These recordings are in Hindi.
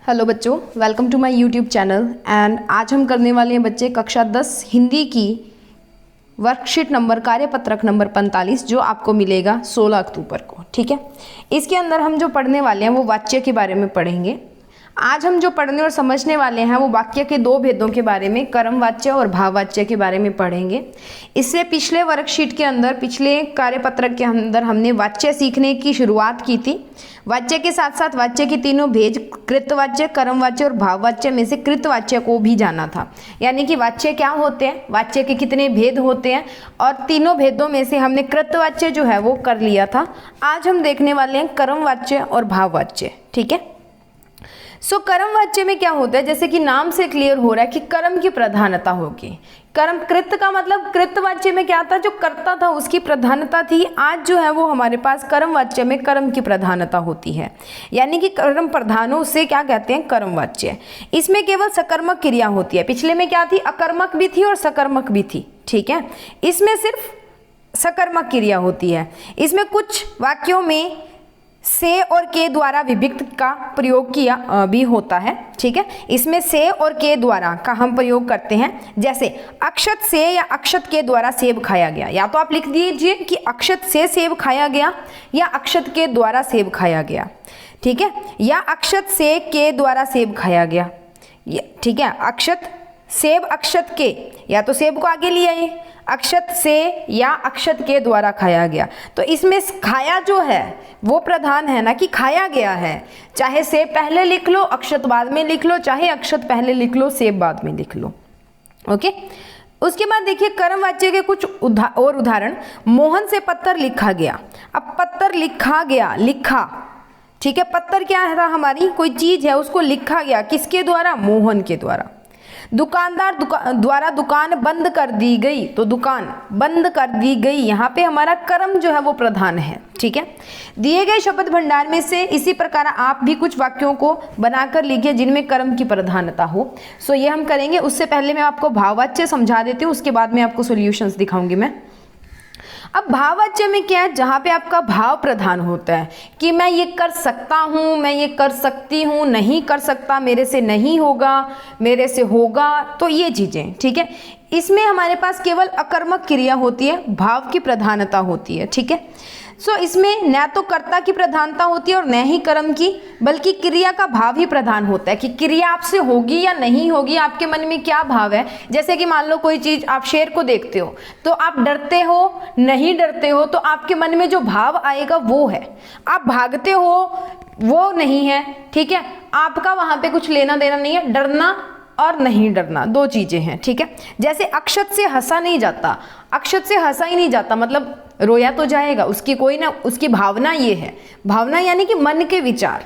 हेलो बच्चों, welcome to my YouTube channel. And आज हम करने वाले हैं बच्चे कक्षा 10 हिंदी की वर्कशीट नंबर कार्यपत्रक नंबर 45 जो आपको मिलेगा 16 अक्टूबर को। ठीक है, इसके अंदर हम जो पढ़ने वाले हैं वो वाच्य के बारे में पढ़ेंगे। आज हम जो पढ़ने और समझने वाले हैं वो वाक्य के दो भेदों के बारे में, कर्म वाच्य और भाव वाच्य के बारे में पढ़ेंगे। इससे पिछले वर्कशीट के अंदर, पिछले कार्यपत्रक के अंदर हमने वाच्य सीखने की शुरुआत की थी। वाच्य के साथ साथ वाच्य के तीनों भेद, कृतवाच्य, कर्म वाच्य और भाव वाच्य में से कृतवाच्य को भी जाना था। यानी कि वाच्य क्या होते हैं, वाच्य के कितने भेद होते हैं, और तीनों भेदों में से हमने कृतवाच्य जो है वो कर लिया था। आज हम देखने वाले हैं कर्म वाच्य और भाव वाच्य। ठीक है, कर्म वाच्य में क्या होता है, जैसे कि नाम से क्लियर हो रहा है कि कर्म की प्रधानता होगी। कर्म कृत का मतलब, कृत वाच्य में क्या था, जो कर्ता था उसकी प्रधानता थी। आज जो है वो हमारे पास कर्म वाच्य में कर्म की प्रधानता होती है, यानी कि कर्म प्रधान हो, उससे क्या कहते हैं, कर्म वाच्य। इसमें केवल सकर्मक क्रिया होती है। पिछले में क्या थी, अकर्मक भी थी और सकर्मक भी थी। ठीक है, इसमें सिर्फ सकर्मक क्रिया होती है। इसमें कुछ वाक्यों में से और के द्वारा विभक्त का प्रयोग किया भी होता है। ठीक है, इसमें से और के द्वारा का हम प्रयोग करते हैं। जैसे अक्षत से या अक्षत के द्वारा सेब खाया गया, या तो आप लिख दीजिए कि अक्षत से सेब खाया गया या अक्षत के द्वारा सेब खाया गया। ठीक है, या अक्षत से के द्वारा सेब खाया गया। ठीक है, अक्षत सेब, अक्षत के, या तो सेब को आगे ले आइए, अक्षत से या अक्षत के द्वारा खाया गया। तो इसमें खाया जो है वो प्रधान है ना, कि खाया गया है। चाहे सेब पहले लिख लो, अक्षत बाद में लिख लो, चाहे अक्षत पहले लिख लो, सेब बाद में लिख लो। ओके, उसके बाद देखिए कर्म वाच्य के कुछ और उदाहरण। मोहन से पत्थर लिखा गया। अब पत्थर लिखा गया, लिखा, ठीक है, पत्थर क्या है, हमारी कोई चीज है, उसको लिखा गया किसके द्वारा, मोहन के द्वारा। दुकानदार द्वारा दुकान बंद कर दी गई, तो दुकान बंद कर दी गई, यहाँ पे हमारा कर्म जो है वो प्रधान है। ठीक है, दिए गए शब्द भंडार में से इसी प्रकार आप भी कुछ वाक्यों को बनाकर लिखिए जिनमें कर्म की प्रधानता हो। ये हम करेंगे। उससे पहले मैं आपको भाववाच्य समझा देती हूँ, उसके बाद में आपको सॉल्यूशंस दिखाऊंगी मैं। अब भाववाच्य में क्या है, जहाँ पे आपका भाव प्रधान होता है कि मैं ये कर सकता हूँ, मैं ये कर सकती हूँ, नहीं कर सकता, मेरे से नहीं होगा, मेरे से होगा, तो ये चीज़ें। ठीक है, इसमें हमारे पास केवल अकर्मक क्रिया होती है, भाव की प्रधानता होती है। ठीक है, इसमें न तो कर्ता की प्रधानता होती है और न ही कर्म की, बल्कि क्रिया का भाव ही प्रधान होता है कि क्रिया आपसे होगी या नहीं होगी, आपके मन में क्या भाव है। जैसे कि मान लो कोई चीज, आप शेर को देखते हो तो आप डरते हो, नहीं डरते हो, तो आपके मन में जो भाव आएगा वो है। आप भागते हो, वो नहीं है। ठीक है, आपका वहां पे कुछ लेना देना नहीं है। डरना और नहीं डरना दो चीजें हैं। ठीक है, जैसे अक्षत से हंसा नहीं जाता, अक्षत से हंसा ही नहीं जाता मतलब रोया तो जाएगा, उसकी कोई ना, उसकी भावना ये है। भावना यानी कि मन के विचार।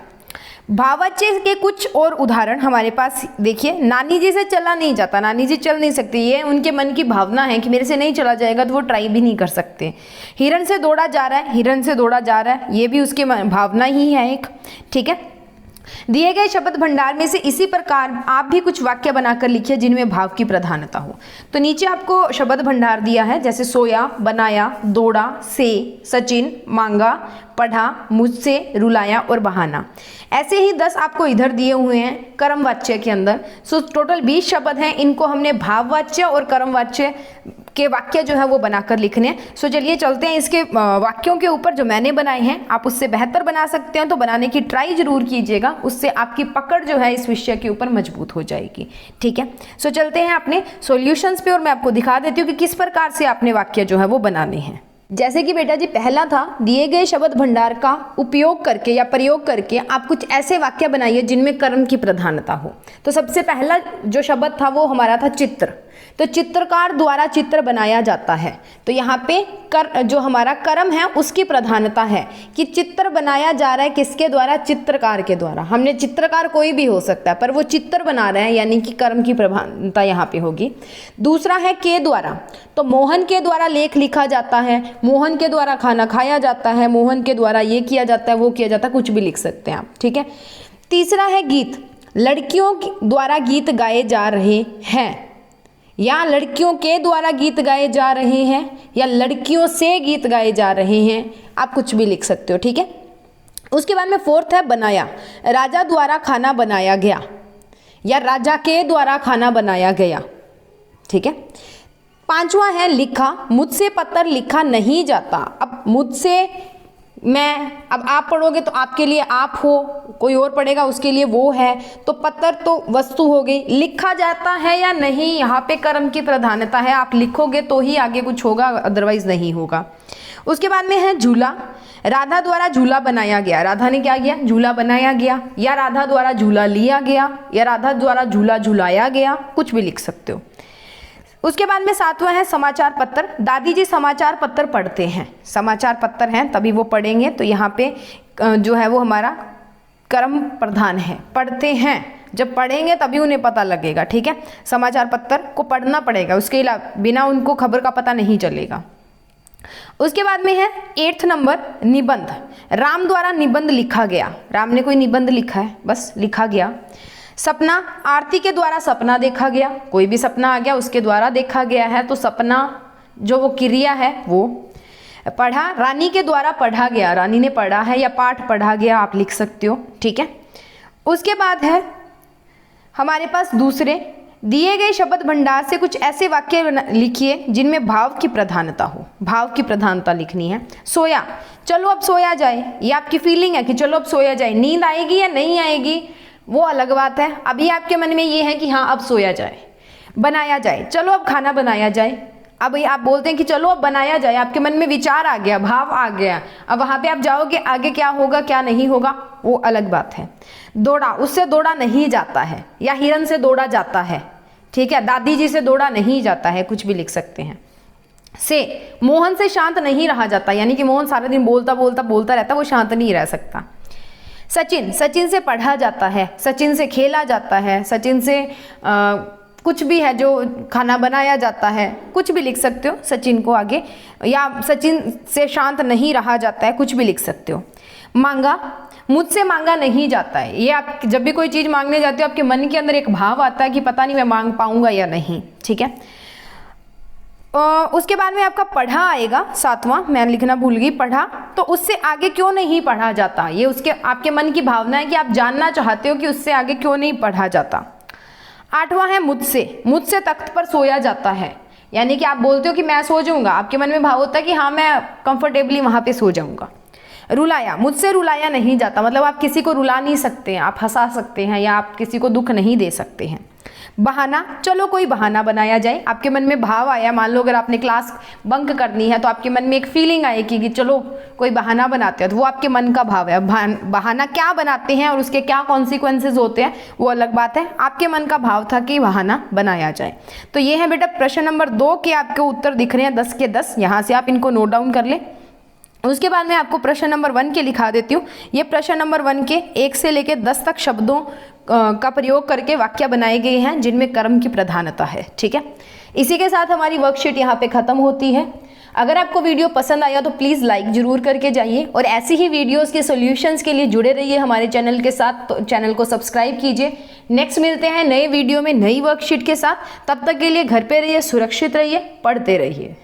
भाववाच्य के कुछ और उदाहरण हमारे पास देखिए। नानी जी से चला नहीं जाता, नानी जी चल नहीं सकती, ये उनके मन की भावना है कि मेरे से नहीं चला जाएगा, तो वो ट्राई भी नहीं कर सकते। हिरण से दौड़ा जा रहा है, हिरण से दौड़ा जा रहा है, ये भी उसकी भावना ही है एक। ठीक है, दिए गए शब्द भंडार में से इसी प्रकार आप भी कुछ वाक्य बनाकर लिखिए जिनमें भाव की प्रधानता हो। तो नीचे आपको शब्द भंडार दिया है, जैसे सोया, बनाया, दौड़ा, से, सचिन, मांगा, पढ़ा, मुझसे, रुलाया और बहाना। ऐसे ही 10 आपको इधर दिए हुए हैं कर्म वाच्य के अंदर। टोटल 20 शब्द हैं, इनको हमने भाव वाच्य और कर्म वाच्य के वाक्य जो है वो बनाकर लिखने हैं। चलिए चलते हैं इसके वाक्यों के ऊपर जो मैंने बनाए हैं। आप उससे बेहतर बना सकते हैं, तो बनाने की ट्राई जरूर कीजिएगा, उससे आपकी पकड़ जो है इस विषय के ऊपर मजबूत हो जाएगी। ठीक है, चलते हैं अपने सॉल्यूशंस पे और मैं आपको दिखा देती हूँ कि किस प्रकार से आपने वाक्य जो है वो बनाने हैं। जैसे कि बेटा जी पहला था, दिए गए शब्द भंडार का उपयोग करके या प्रयोग करके आप कुछ ऐसे वाक्य बनाइए जिनमें कर्म की प्रधानता हो। तो सबसे पहला जो शब्द था वो हमारा था चित्र। तो चित्रकार द्वारा चित्र बनाया जाता है, तो यहाँ पे जो हमारा कर्म है उसकी प्रधानता है कि चित्र बनाया जा रहा है किसके द्वारा, चित्रकार के द्वारा। हमने चित्रकार कोई भी हो सकता है, पर वो चित्र बना रहे हैं, यानी कि कर्म की प्रधानता यहाँ पे होगी। दूसरा है के द्वारा, तो मोहन के द्वारा लेख लिखा जाता है, मोहन के द्वारा खाना खाया जाता है, मोहन के द्वारा ये किया जाता है, वो किया जाता है, कुछ भी लिख सकते हैं आप। ठीक है, तीसरा है गीत, लड़कियों द्वारा गीत गाए जा रहे हैं, या लड़कियों के द्वारा गीत गाए जा रहे हैं, या लड़कियों से गीत गाए जा रहे हैं, आप कुछ भी लिख सकते हो। ठीक है, उसके बाद में फोर्थ है बनाया, राजा द्वारा खाना बनाया गया या राजा के द्वारा खाना बनाया गया, ठीक है। पांचवा है लिखा, मुझसे पत्र लिखा नहीं जाता। अब मुझसे मैं, अब आप पढ़ोगे तो आपके लिए आप हो, कोई और पढ़ेगा उसके लिए वो है, तो पत्र तो वस्तु हो गई। लिखा जाता है या नहीं, यहाँ पे कर्म की प्रधानता है, आप लिखोगे तो ही आगे कुछ होगा, अदरवाइज नहीं होगा। उसके बाद में है झूला, राधा द्वारा झूला बनाया गया, राधा ने क्या किया, झूला बनाया गया, या राधा द्वारा झूला लिया गया, या राधा द्वारा झूला झुलाया गया, कुछ भी लिख सकते हो। उसके बाद में सातवां है समाचार पत्र, दादी जी समाचार पत्र पढ़ते हैं, समाचार पत्र हैं तभी वो पढ़ेंगे, तो यहाँ पे जो है वो हमारा कर्म प्रधान है, पढ़ते हैं, जब पढ़ेंगे तभी उन्हें पता लगेगा, ठीक है। समाचार पत्र को पढ़ना पड़ेगा, उसके अलावा बिना उनको खबर का पता नहीं चलेगा। उसके बाद में है 8th नंबर निबंध, राम द्वारा निबंध लिखा गया, राम ने कोई निबंध लिखा है, बस लिखा गया। सपना, आरती के द्वारा सपना देखा गया, कोई भी सपना आ गया उसके द्वारा देखा गया है, तो सपना जो वो क्रिया है वो। पढ़ा, रानी के द्वारा पढ़ा गया, रानी ने पढ़ा है या पाठ पढ़ा गया, आप लिख सकते हो, ठीक है। उसके बाद है हमारे पास दूसरे, दिए गए शब्द भंडार से कुछ ऐसे वाक्य लिखिए जिनमें भाव की प्रधानता हो, भाव की प्रधानता लिखनी है। सोया, चलो अब सोया जाए, ये आपकी फीलिंग है कि चलो अब सोया जाए, नींद आएगी या नहीं आएगी वो अलग बात है, अभी आपके मन में ये है कि हाँ अब सोया जाए। बनाया जाए, चलो अब खाना बनाया जाए, अब आप बोलते हैं कि चलो अब बनाया जाए, आपके मन में विचार आ गया, भाव आ गया, अब वहाँ पे आप जाओगे, आगे क्या होगा क्या नहीं होगा वो अलग बात है। दौड़ा, उससे दौड़ा नहीं जाता है, या हिरन से दौड़ा जाता है, ठीक है, दादी जी से दौड़ा नहीं जाता है, कुछ भी लिख सकते हैं। से, मोहन से शांत नहीं रहा जाता, यानी कि मोहन सारा दिन बोलता बोलता बोलता रहता, वो शांत नहीं रह सकता। सचिन, सचिन से पढ़ा जाता है, सचिन से खेला जाता है, सचिन से कुछ भी है जो खाना बनाया जाता है, कुछ भी लिख सकते हो सचिन को आगे, या सचिन से शांत नहीं रहा जाता है, कुछ भी लिख सकते हो। मांगा, मुझसे मांगा नहीं जाता है, ये आप जब भी कोई चीज़ मांगने जाते हो आपके मन के अंदर एक भाव आता है कि पता नहीं मैं मांग पाऊंगा या नहीं, ठीक है। उसके बाद में आपका पढ़ा आएगा, सातवां, मैं लिखना भूल गई, पढ़ा, तो उससे आगे क्यों नहीं पढ़ा जाता, ये उसके आपके मन की भावना है कि आप जानना चाहते हो कि उससे आगे क्यों नहीं पढ़ा जाता। आठवां है मुझसे, मुझसे तख्त पर सोया जाता है, यानी कि आप बोलते हो कि मैं सो जाऊंगा, आपके मन में भाव होता है कि हाँ मैं कंफर्टेबली वहां पे सो जाऊंगा। रुलाया, मुझसे रुलाया नहीं जाता, मतलब आप किसी को रुला नहीं सकते हैं, आप हंसा सकते हैं या आप किसी को दुख नहीं दे सकते हैं। बहाना, चलो कोई बहाना बनाया जाए, आपके मन में भाव आया, मान लो अगर आपने क्लास बंक करनी है तो आपके मन में एक फीलिंग आएगी कि चलो कोई बहाना बनाते हैं, तो वो आपके मन का भाव है। बहाना क्या बनाते हैं और उसके क्या कॉन्सिक्वेंसेज होते हैं वो अलग बात है, आपके मन का भाव था कि बहाना बनाया जाए। तो ये है बेटा प्रश्न नंबर 2 के आपके उत्तर दिख रहे हैं 10 के 10, यहाँ से आप इनको नोट डाउन कर लें। उसके बाद मैं आपको प्रश्न नंबर 1 के लिखा देती हूँ। ये प्रश्न नंबर 1 के 1 से लेकर 10 तक शब्दों का प्रयोग करके वाक्य बनाए गए हैं जिनमें कर्म की प्रधानता है, ठीक है। इसी के साथ हमारी वर्कशीट यहाँ पे खत्म होती है। अगर आपको वीडियो पसंद आया तो प्लीज़ लाइक जरूर करके जाइए, और ऐसी ही वीडियोस के सॉल्यूशंस के लिए जुड़े रहिए हमारे चैनल के साथ, तो चैनल को सब्सक्राइब कीजिए। नेक्स्ट मिलते हैं नए वीडियो में नई वर्कशीट के साथ, तब तक के लिए घर पे रहिए, सुरक्षित रहिए, पढ़ते रहिए।